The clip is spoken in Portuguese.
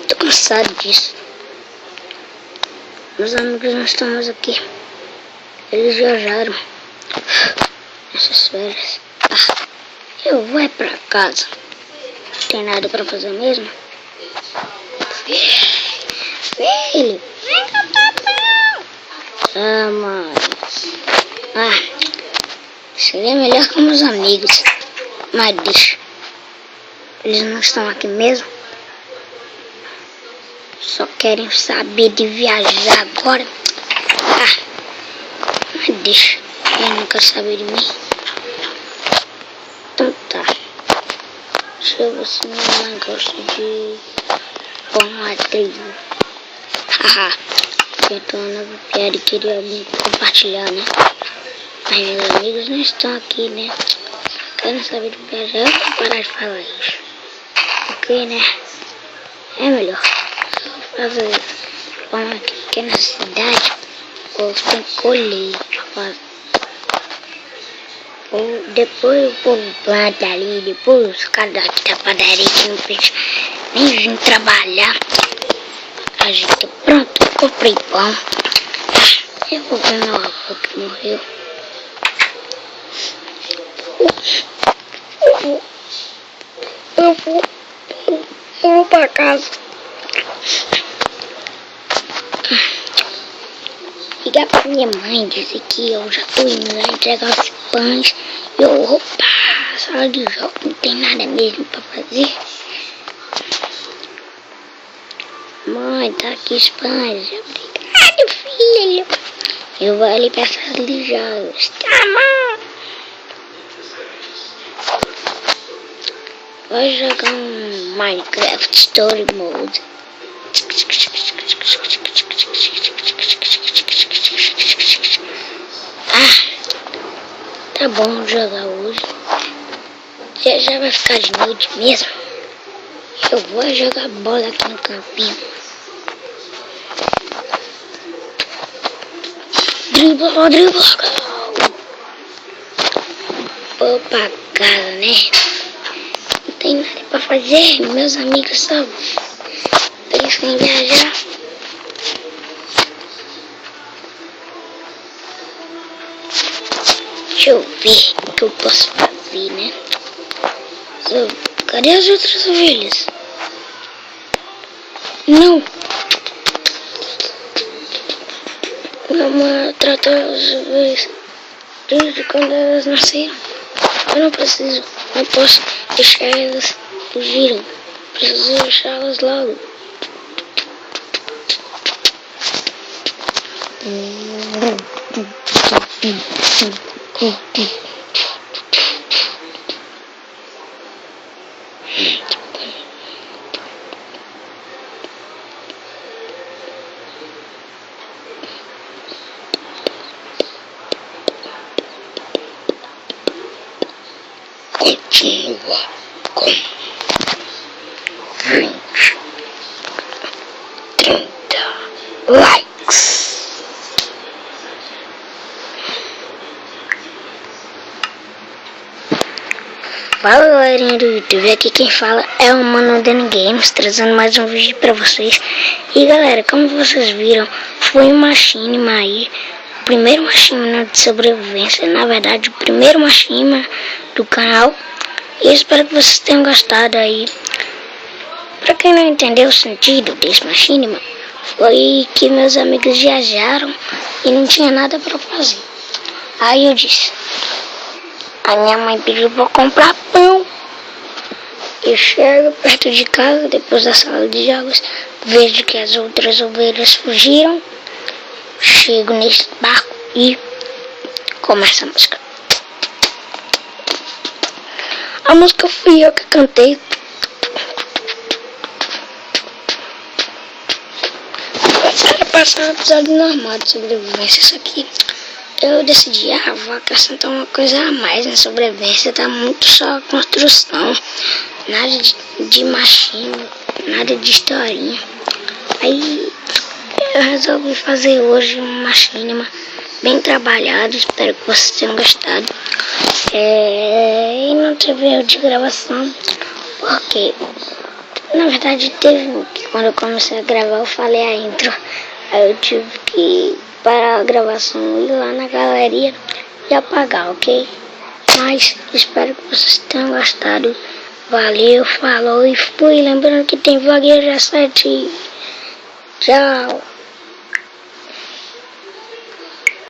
Tô cansado disso. Meus amigos não estão mais aqui. Eles viajaram nessas férias. Eu vou pra casa. Não tem nada pra fazer mesmo. Filho, vem cá, papai. Mãe. Seria melhor com meus amigos. Mas deixa. Eles não estão aqui mesmo. Só querem saber de viajar agora. Mas deixa. Eles não querem saber de mim. Então tá. Deixa eu ver se minha mãe gosta de pôr uma tribo. Eu tô uma nova piada e queria compartilhar, né? Mas meus amigos não estão aqui, né? Querem saber de viajar. Eu vou parar de falar isso. Porque, né? É melhor. Fazer uma pequena cidade. Ou tem que colher. Ou depois o povo planta ali. Depois os caras daqui da padaria que não precisa nem vir trabalhar. A gente pronto, comprei pão. Eu vou ver meu avô que morreu. Eu vou pra casa. Ligar pra minha mãe, dizer que eu já tô indo lá entregar os pães. Eu vou pra sala de jogo, não tem nada mesmo pra fazer. Mãe, tá aqui os pães. Obrigado, filho. Eu vou ali pra sala de jogos. Tá, mãe. Vou jogar um Minecraft Story Mode. Tá bom jogar hoje. Já vai ficar de noite mesmo. Eu vou jogar bola aqui no campinho. Dribla. Vou pra casa, né? Não tem nada pra fazer. Meus amigos só pensam em viajar. Deixa eu ver o que eu posso fazer, né? Cadê as outras ovelhas? Não. Minha mãe trata as ovelhas desde quando elas nasceram. Eu não posso deixar elas fugirem. Preciso deixá-las logo. Continua com 20, 30 likes. Fala, galerinha do YouTube, aqui quem fala é o Mano Dani Games, trazendo mais um vídeo pra vocês. E galera, como vocês viram, foi um machinima aí, o primeiro machinima de sobrevivência, na verdade o primeiro machinima do canal. E eu espero que vocês tenham gostado aí. Pra quem não entendeu o sentido desse machinima, foi que meus amigos viajaram e não tinha nada pra fazer. Aí eu disse, a minha mãe pediu pra comprar pão. Eu chego perto de casa, depois da sala de jogos, vejo que as outras ovelhas fugiram. Chego nesse barco e começa a música. A música fui eu que cantei. Era passar um episódio normal de sobrevivência, isso aqui. Eu decidi, vou acrescentar uma coisa a mais na sobrevivência, tá muito só construção, nada de machinima, nada de historinha. Aí eu resolvi fazer hoje um machinima bem trabalhado, espero que vocês tenham gostado. E não teve erro de gravação, porque Na verdade teve um que quando eu comecei a gravar eu falei a intro. Aí eu tive que parar a gravação, ir lá na galeria e apagar, ok? Mas espero que vocês tenham gostado. Valeu, falou e fui. Lembrando que tem vagueira 7. Tchau.